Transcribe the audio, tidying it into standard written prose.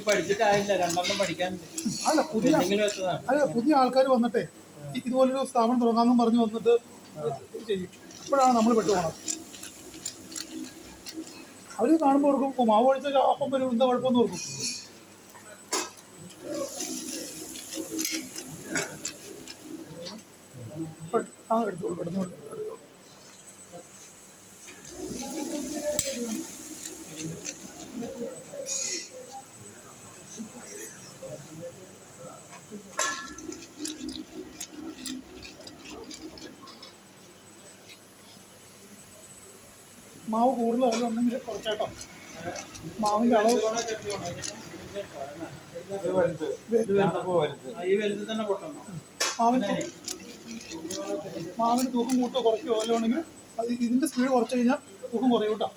പഠിച്ചിട്ടായില്ല, രണ്ടെണ്ണം പഠിക്കാൻ. അല്ല പുതിയ ആൾക്കാർ വന്നിട്ടേ ഇതുപോലൊരു സ്ഥാപനം തുടങ്ങാമെന്നും പറഞ്ഞു വന്നിട്ട് ചെയ്യും. അപ്പോഴാണ് നമ്മൾ പെട്ടുപോകണം. അവർ കാണുമ്പോൾ ഓർക്കും മാവ് ഒഴിച്ച അപ്പം വരും, എന്താ കുഴപ്പമെന്ന് ഓർക്കും. എടുത്തോളൂ കിടന്നോളൂ. മാവ് കൂടുതൽ ഉണ്ടെങ്കിൽ കുറച്ചേട്ടോ. മാവിൻ്റെ അളവ് മാവിന് തൂക്കം കൂട്ടോ കുറയ്ക്കോ വല്ലതുണ്ടെങ്കിൽ അത് ഇതിൻ്റെ സ്പീഡ് കുറച്ച് കഴിഞ്ഞാൽ തൂക്കം കുറയും കേട്ടോ.